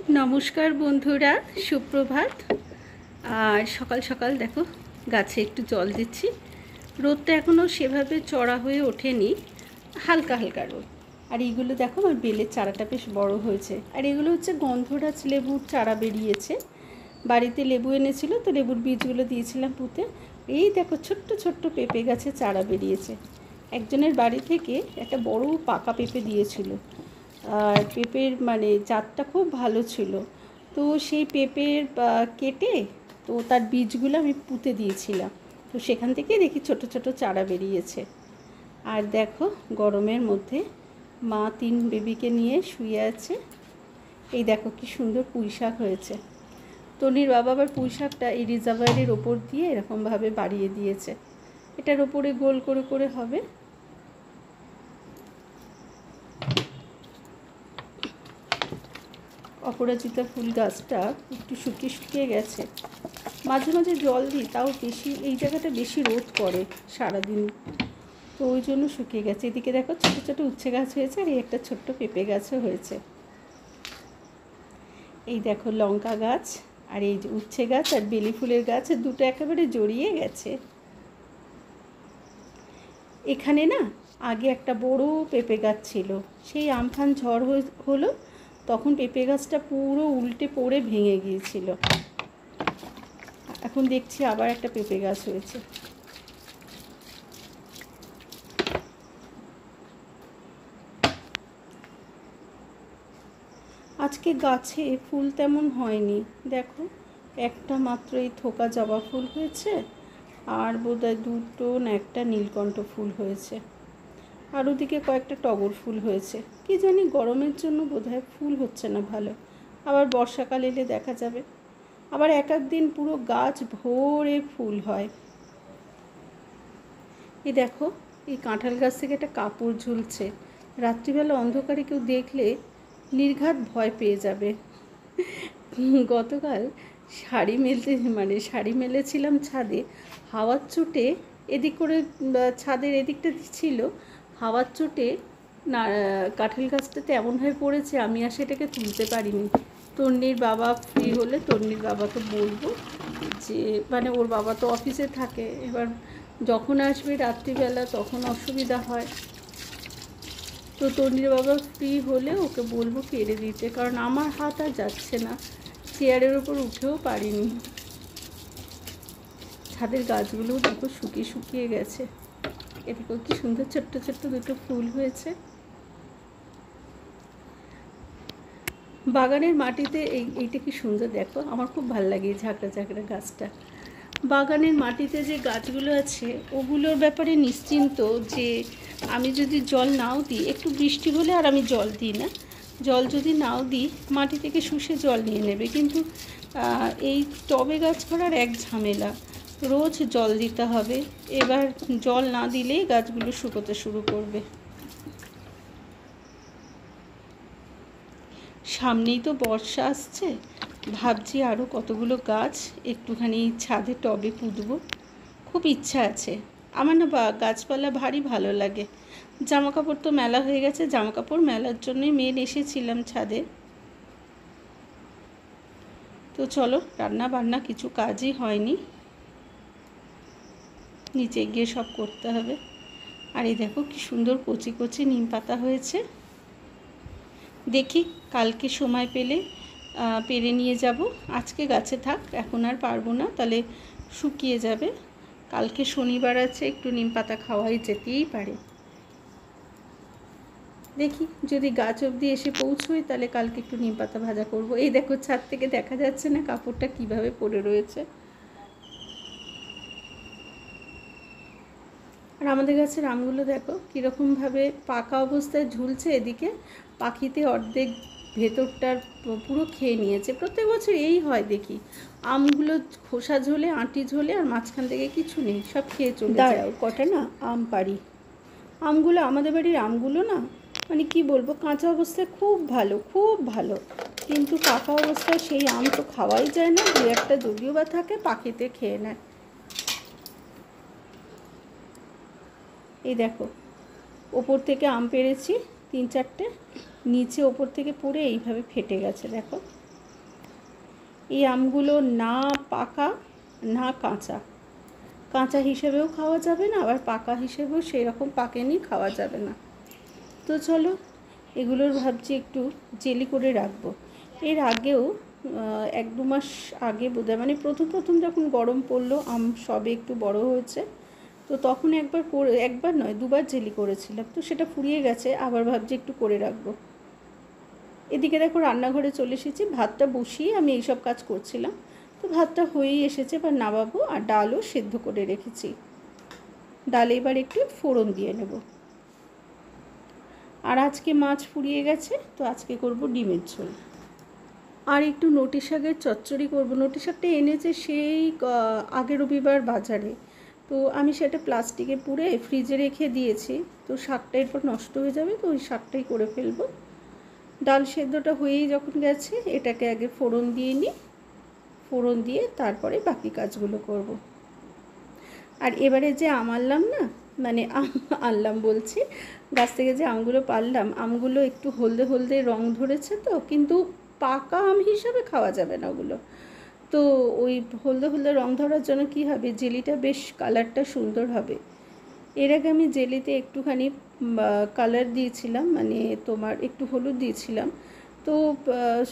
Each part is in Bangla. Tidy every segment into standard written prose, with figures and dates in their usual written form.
नमस्कार बंधुरा सुप्रभात। আর সকাল সকাল দেখো গাছে একটু জল দিচ্ছি। রোদটা এখনও সেভাবে চড়া হয়ে ওঠেনি, হালকা হালকা রোদ। আর এইগুলো দেখো আমার বেলের চারাটা বেশ বড় হয়েছে। আর এগুলো হচ্ছে গন্ধরাজ লেবুর চারা বেরিয়েছে। বাড়িতে লেবু এনেছিল, তো লেবুর বীজগুলো দিয়েছিলাম পুঁতে। এই দেখো ছোট্ট ছোট্ট পেঁপে গাছে চারা বেরিয়েছে। একজনের বাড়ি থেকে একটা বড় পাকা পেঁপে দিয়েছিল, আর পেঁপের মানে জাতটা খুব ভালো ছিল। তো সেই পেঁপের কেটে তো তার বীজগুলো আমি পুঁতে দিয়েছিলাম, তো সেখান থেকে দেখি ছোট ছোট চারা বেরিয়েছে। আর দেখো গরমের মধ্যে মা 3 বেবিকে নিয়ে শুয়ে আছে। এই দেখো কি সুন্দর পুঁই শাক হয়েছে। তনির বাবা আবার পুঁই শাকটা এই রিজার্ভারের ওপর দিয়ে এরকমভাবে বাড়িয়ে দিয়েছে। এটার ওপরে গোল করে করে হবে। অপরাজিতা ফুল গাছটা একটু শুকিয়ে গেছে, মাঝে মাঝে জল দিই, তাও বেশি এই জায়গাটা বেশি রোদ পড়ে সারাদিন, তো ওই জন্য শুকিয়ে গেছে। এদিকে দেখো ছোটো ছোটো উচ্ছে গাছ হয়েছে, আর এই একটা ছোট্ট পেঁপে গাছও হয়েছে। এই দেখো লঙ্কা গাছ, আর এই যে উচ্ছে গাছ আর বেলি ফুলের গাছ, দুটো একেবারে জড়িয়ে গেছে। এখানে না আগে একটা বড় পেঁপে গাছ ছিল, সেই আমফান ঝড় হলো, তখন পেঁপে গাছটা পুরো উল্টে পড়ে ভেঙে গিয়েছিল। এখন দেখছি আবার একটা পেঁপে গাছ হয়েছে। আজকে গাছে ফুল তেমন হয়নি, দেখো একটা মাত্র এই থোকা জবা ফুল হয়েছে, আর বোধহয় দুটো না একটা নীলকণ্ঠ ফুল হয়েছে, আর ওদিকে কয়েকটা টগর ফুল হয়েছে। কি জানি গরমের জন্য বোধহয় ফুল হচ্ছে না ভালো। আবার বর্ষাকাল এলে দেখা যাবে, আবার এক দিন পুরো গাছ ভরে ফুল হয়। এই দেখো এই কাঁঠাল গাছ থেকে একটা কাপড় ঝুলছে, রাত্রিবেলা অন্ধকারে কেউ দেখলে নির্ঘাত ভয় পেয়ে যাবে। গতকাল শাড়ি মেলেছিলাম ছাদে, হাওয়ার চোটে এদিক করে ছাদের এদিকটা ছিল, হাওয়ার চোটে না কাঁঠাল গাছটাতে এমনভাবে পড়েছে আমি আর সেটাকে তুলতে পারিনি। তন্নির বাবা ফ্রি হলে তন্নির বাবাকে বলবো যে, মানে ওর বাবা তো অফিসে থাকে, এবার যখন আসবে রাত্রিবেলা তখন অসুবিধা হয়, তো তন্নির বাবা ফ্রি হলে ওকে বলবো কেড়ে দিতে, কারণ আমার হাত আর যাচ্ছে না, চেয়ারের ওপর উঠেও পারিনি। ছাদের গাছগুলোও দেখো শুকিয়ে গেছে। এদিকে কি সুন্দর ছোট্ট ছোট্ট দুটো ফুল হয়েছে। বাগানের মাটিতে এইটা কি সুন্দর দেখো, আমার খুব ভালো লাগে এই ঝাঁকড়া ঝাঁকড়া গাছটা। বাগানের মাটিতে যে গাছগুলো আছে ওগুলোর ব্যাপারে নিশ্চিন্ত যে আমি যদি জল নাও দিই, একটু বৃষ্টি হলে আর আমি জল দিই না, জল যদি নাও দিই মাটি থেকে শুষে জল নিয়ে নেবে। কিন্তু এই টবে গাছ করার এক ঝামেলা, রোজ জল দিতে হবে, এবার জল না দিলেই গাছগুলো শুকোতে শুরু করবে। সামনেই তো বর্ষা আসছে, ভাবছি আরও কতগুলো গাছ একটুখানি ছাদে টবে পুঁতবো, খুব ইচ্ছা আছে আমার না। গাছপালা ভারী ভালো লাগে। জামাকাপড় তো মেলা হয়ে গেছে, জামাকাপড় মেলার জন্যই মেন এসেছিলাম ছাদে। তো চলো, রান্না বান্না কিছু কাজই হয়নি, নিচে গিয়ে সব করতে হবে। আর এই দেখো কি সুন্দর কচি কচি নিম পাতা হয়েছে, দেখি কালকে সময় পেলে পেরে নিয়ে যাব। আজকে গাছে থাক, এখন আর পারবো না, তাহলে শুকিয়ে যাবে। কালকে শনিবার আছে, একটু নিম পাতা খাওয়াই যেতেই পারে। দেখি যদি গাছ অবধি এসে পৌঁছোই, তাহলে কালকে একটু নিম পাতা ভাজা করব। এই দেখো ছাদ থেকে দেখা যাচ্ছে না কাপড়টা কিভাবে পড়ে রয়েছে। আর আমাদের গাছের আমগুলো দেখো কীরকমভাবে পাকা অবস্থায় ঝুলছে, এদিকে পাখিতে অর্ধেক ভেতরটার পুরো খেয়ে নিয়েছে। প্রত্যেক বছর এই হয় দেখি, আমগুলো খোসা ঝোলে আঁটি ঝোলে আর মাঝখান থেকে কিছু নেই, সব খেয়ে চলে যায়। কটা না আম পারি, আমগুলো আমাদের বাড়ির আমগুলো না মানে কি বলবো, কাঁচা অবস্থায় খুব ভালো খুব ভালো, কিন্তু পাকা অবস্থায় সেই আম তো খাওয়াই যায় না, দু একটা যদিও বা থাকে পাখিতে খেয়ে নেয়। এই দেখো ওপর থেকে আম পেড়েছি 3-4টে, নিচে ওপর থেকে পড়ে এইভাবে ফেটে গেছে দেখো। এই আমগুলো না পাকা না কাঁচা, কাঁচা হিসেবেও খাওয়া যাবে না, আবার পাকা হিসেবেও সেই রকম পাকেনি, খাওয়া যাবে না। তো চলো এগুলোর ভাবছি একটু জেলি করে রাখবো। এর আগেও 1-2 মাস আগে বোধহয়, মানে প্রথম যখন গরম পড়লো, আম সবে একটু বড় হয়েছে, তো তখন একবার নয় 2বার জেলি করেছিলাম। তো সেটা ফুরিয়ে গেছে, আবার ভাবছি একটু করে রাখবো। এদিকে দেখো রান্নাঘরে চলে এসেছি, ভাতটা বসিয়ে আমি এইসব কাজ করছিলাম। তো ভাতটা হয়েই এসেছে, এবার নামাবো। আর ডালও সেদ্ধ করে রেখেছি, ডালে এবার একটু ফোড়ন দিয়ে নেব। আর আজকে মাছ ফুরিয়ে গেছে, তো আজকে করব ডিমের ঝোল। আর একটু নোটে শাকের চচ্চড়ি করব। নোটে শাকটা এনেছে সেই আগের রবিবার বাজারে, তো আমি সেটা প্লাস্টিকে পুরে ফ্রিজে রেখে দিয়েছি। তো শাকটা এরপর নষ্ট হয়ে যাবে, তো ওই শাকটাই করে ফেলবো। ডাল সেদ্ধটা হয়েই যখন গেছে, এটাকে আগে ফোড়ন দিয়ে নিই, ফোড়ন দিয়ে তারপরে বাকি কাজগুলো করব। আর এবারে যে আম আনলাম না, মানে আনলাম বলছি, গাছ থেকে যে আমগুলো পারলাম, আমগুলো একটু হলদে হলদে রং ধরেছে, তো কিন্তু পাকা আম হিসাবে খাওয়া যাবে না ওগুলো। তো ওই হলদে হলদে রং ধরার জন্য কী হবে, জেলিটা বেশ কালারটা সুন্দর হবে। এর আগে আমি জেলিতে একটুখানি কালার দিয়েছিলাম, মানে তোমার একটু হলুদ দিয়েছিলাম, তো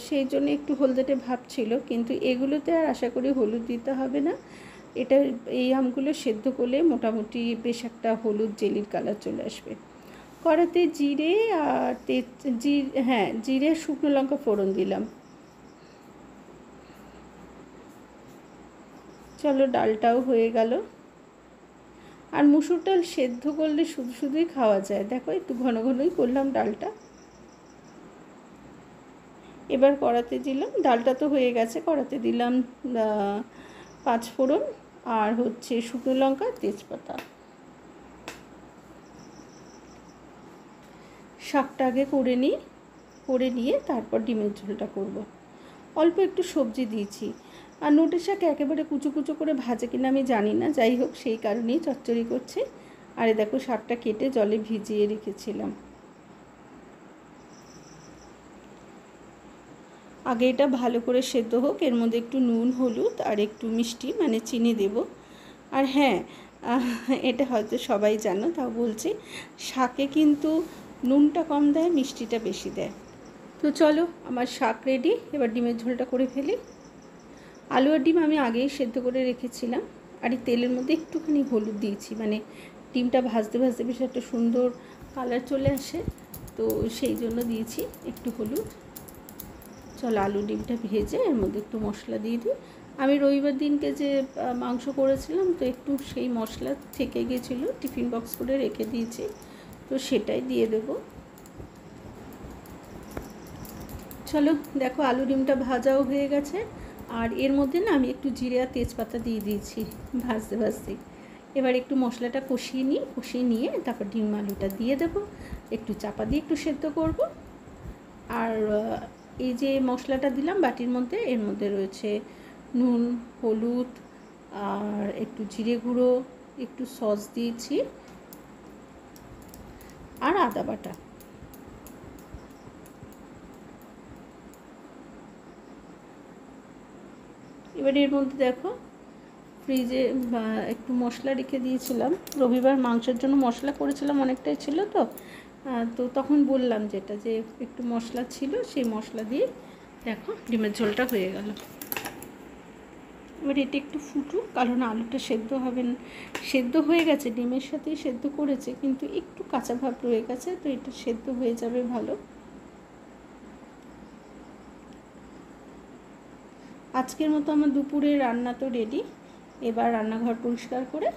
সেই জন্য একটু হলদেটে ভাব ছিল। কিন্তু এগুলোতে আর আশা করি হলুদ দিতে হবে না। এটা এই আমগুলো সেদ্ধ করলে মোটামুটি বেশ একটা হলুদ জেলির কালার চলে আসবে। কড়াতে জিরে আর জিরে শুকনো লঙ্কা ফোড়ন দিলাম। চলো ডালটাও হয়ে গেল। আর মুসুর ডাল সেদ্ধ করলে শুধুই খাওয়া যায়, দেখো একটু ঘন ঘনই করলাম ডালটা। এবার কড়াতে দিলাম, ডালটা তো হয়ে গেছে, কড়াতে দিলাম 5 ফোড়ন আর হচ্ছে শুকনো লঙ্কা, তেজপাতা। শাকটা আগে করে নিয়ে তারপর ডিমের ঝোলটা করব। অল্প একটু সবজি দিয়েছি। আর নোটে শাক একেবারে কুচো কুচো করে ভাজে কিনা আমি জানি না, যাই হোক সেই কারণেই চচ্চড়ি করছি। আর দেখো শাকটা কেটে জলে ভিজিয়ে রেখেছিলাম। আগে এটা ভালো করে সেদ্ধ হোক, এর মধ্যে একটু নুন, হলুদ আর একটু মিষ্টি মানে চিনি দেব। আর হ্যাঁ, এটা হয়তো সবাই জানো, তাও বলছি, শাকে কিন্তু নুনটা কম দেয়, মিষ্টিটা বেশি দেয়। তো চলো আমার শাক রেডি, এবার ডিমের ঝোলটা করে ফেলি। আলু আর ডিম আমি আগেই সেদ্ধ করে রেখেছিলাম। আর এই তেলের মধ্যে একটুখানি হলুদ দিয়েছি, মানে ডিমটা ভাজতে ভাজতে বেশ একটা সুন্দর কালার চলে আসে, তো সেই জন্য দিয়েছি একটু হলুদ। চলো আলু ডিমটা ভেজে এর মধ্যে একটু মশলা দিয়ে দিই। আমি রবিবার দিনকে যে মাংস করেছিলাম, তো একটু সেই মশলা থেকে গিয়েছিলো, টিফিন বক্স করে রেখে দিয়েছি, তো সেটাই দিয়ে দেবো। চলো দেখো আলু ডিমটা ভাজাও হয়ে গেছে। আর এর মধ্যে না আমি একটু জিরে আর তেজপাতা দিয়ে দিয়েছি ভাজতে ভাজতে। এবার একটু মশলাটা কষিয়ে নিয়ে তারপর ডিম আলুটা দিয়ে দেবো, একটু চাপা দিয়ে একটু সেদ্ধ করব। আর এই যে মশলাটা দিলাম বাটির মধ্যে, এর মধ্যে রয়েছে নুন, হলুদ আর একটু জিরে গুঁড়ো, একটু সস দিয়েছি আর আদা বাটা। এবার এর মধ্যে দেখো ফ্রিজে একটু মশলা রেখে দিয়েছিলাম, রবিবার মাংসের জন্য মশলা করেছিলাম, অনেকটাই ছিল, তো তখন বললাম যেটা যে একটু মশলা ছিল, সেই মশলা দিয়ে দেখো ডিমের ঝোলটা হয়ে গেল। এবার এটা একটু ফুটুক, কারণ আলুটা সেদ্ধ হয়ে গেছে, ডিমের সাথেই সেদ্ধ করেছে, কিন্তু একটু কাঁচা ভাব রয়ে গেছে, তো এটা সেদ্ধ হয়ে যাবে ভালো। আজকের মতো আমার দুপুরের রান্না তো রেডি। এবার রান্নাঘর পরিষ্কার করে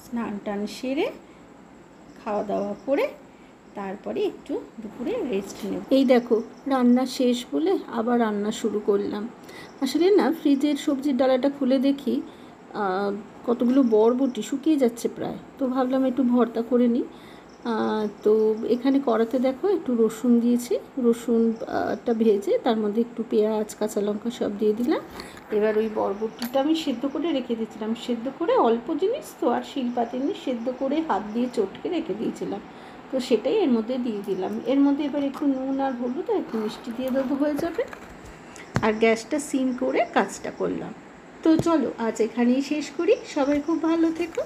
স্নান টান সেরে খাওয়া দাওয়া করে তারপরে একটু দুপুরে রেস্ট নেব। এই দেখো রান্না শেষ বলে আবার রান্না শুরু করলাম। আসলে না ফ্রিজের সবজির ডালাটা খুলে দেখি কতগুলো বরবটি শুকিয়ে যাচ্ছে প্রায়, তো ভাবলাম একটু ভর্তা করে নিই। তো এখানে কড়াতে দেখো একটু রসুন দিয়েছি, রসুনটা ভেজে তার মধ্যে একটু পেঁয়াজ, কাঁচা লঙ্কা সব দিয়ে দিলাম। এবার ওই বরবটিটা আমি সেদ্ধ করে রেখে দিয়েছিলাম, সেদ্ধ করে অল্প জিনিস তো, আর শিলপাতে নিয়ে সেদ্ধ করে হাত দিয়ে চটকে রেখে দিয়েছিলাম, তো সেটাই এর মধ্যে দিয়ে দিলাম। এর মধ্যে এবার একটু নুন আর হলুদ আর একটু মিষ্টি দিয়ে দেবো, হয়ে যাবে। আর গ্যাসটা সিম করে কাজটা করলাম। তো চলো আজ এখানেই শেষ করি। সবাই খুব ভালো থেকো।